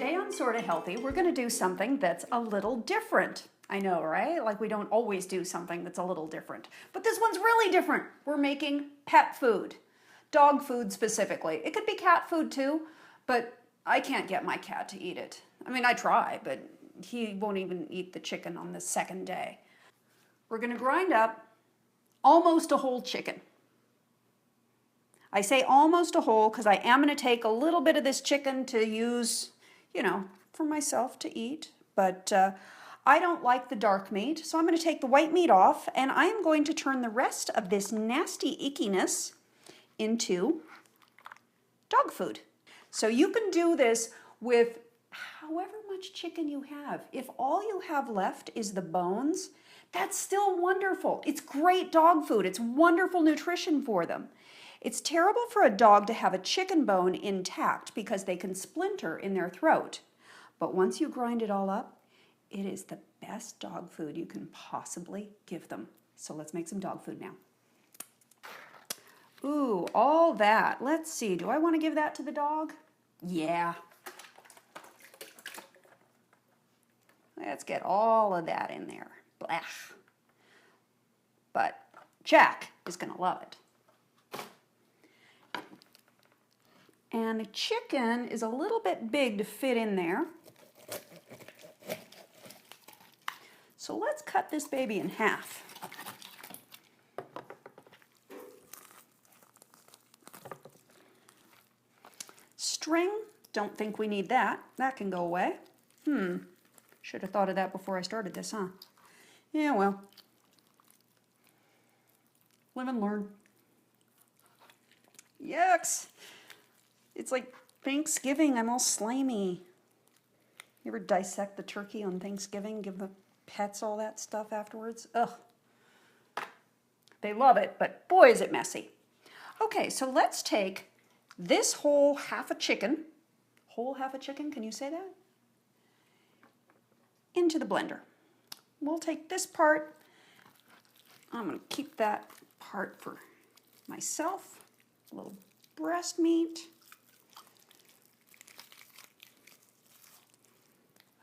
Today on Sorta Healthy, we're going to do something that's a little different. I know, right? Like we don't always do something that's a little different. But this one's really different. We're making pet food. Dog food specifically. It could be cat food too, but I can't get my cat to eat it. I mean, I try, but he won't even eat the chicken on the second day. We're going to grind up almost a whole chicken. I say almost a whole because I am going to take a little bit of this chicken to use, for myself to eat. But I don't like the dark meat, so I'm going to take the white meat off, and I am going to turn the rest of this nasty ickiness into dog food. So you can do this with however much chicken you have. If all you have left is the bones, that's still wonderful. It's great dog food. It's wonderful nutrition for them. It's terrible for a dog to have a chicken bone intact because they can splinter in their throat. But once you grind it all up, it is the best dog food you can possibly give them. So let's make some dog food now. Ooh, all that. Let's see, do I want to give that to the dog? Yeah. Let's get all of that in there. Blah. But Jack is going to love it. And the chicken is a little bit big to fit in there. So let's cut this baby in half. String, don't think we need that. That can go away. Should have thought of that before I started this, huh? Yeah, well. Live and learn. Yucks. It's like Thanksgiving. I'm all slimy. You ever dissect the turkey on Thanksgiving? Give the pets all that stuff afterwards? Ugh. They love it, but boy, is it messy. Okay, so let's take this whole half a chicken, can you say that? Into the blender. We'll take this part. I'm going to keep that part for myself. A little breast meat.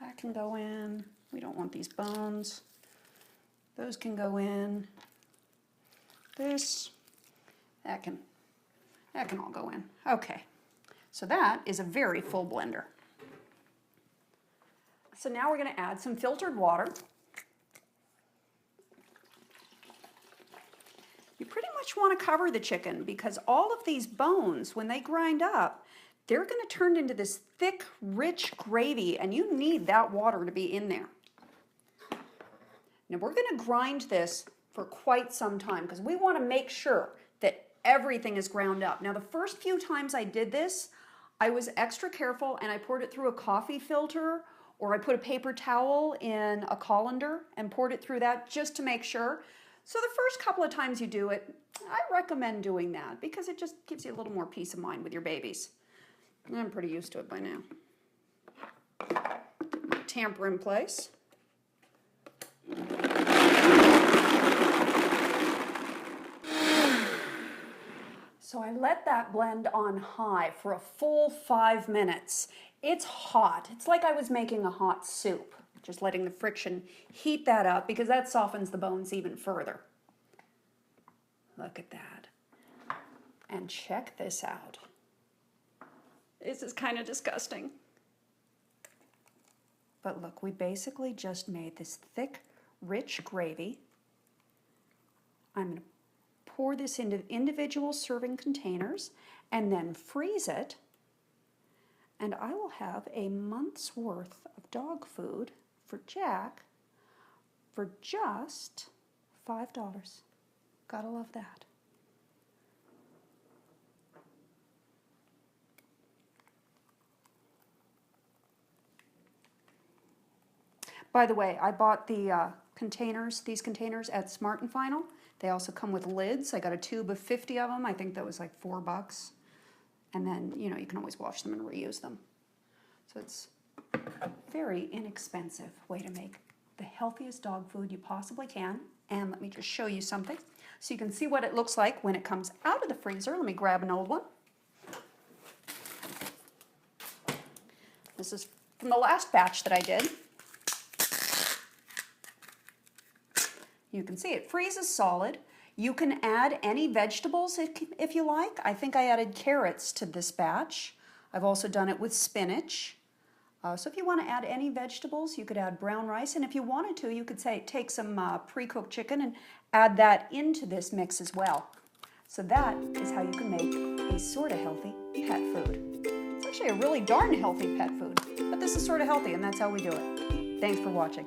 That can go in. We don't want these bones. Those can go in. This, that can all go in. Okay, so that is a very full blender. So now we're going to add some filtered water. You pretty much want to cover the chicken because all of these bones, when they grind up, they're going to turn into this thick, rich gravy, and you need that water to be in there. Now we're going to grind this for quite some time because we want to make sure that everything is ground up. Now the first few times I did this, I was extra careful and I poured it through a coffee filter, or I put a paper towel in a colander and poured it through that just to make sure. So the first couple of times you do it, I recommend doing that because it just gives you a little more peace of mind with your babies. I'm pretty used to it by now. Tamper in place. So I let that blend on high for a full 5 minutes. It's hot. It's like I was making a hot soup. Just letting the friction heat that up because that softens the bones even further. Look at that. And check this out. This is kind of disgusting. But look, we basically just made this thick, rich gravy. I'm going to pour this into individual serving containers and then freeze it. And I will have a month's worth of dog food for Jack for just $5. Gotta love that. By the way, I bought the these containers at Smart & Final. They also come with lids. I got a tube of 50 of them. I think that was like $4. And then, you can always wash them and reuse them. So it's a very inexpensive way to make the healthiest dog food you possibly can. And let me just show you something so you can see what it looks like when it comes out of the freezer. Let me grab an old one. This is from the last batch that I did. You can see it freezes solid. You can add any vegetables if you like. I think I added carrots to this batch. I've also done it with spinach. So if you want to add any vegetables, you could add brown rice. And if you wanted to, you could take some pre-cooked chicken and add that into this mix as well. So that is how you can make a SortaHealthy pet food. It's actually a really darn healthy pet food, but this is SortaHealthy and that's how we do it. Thanks for watching.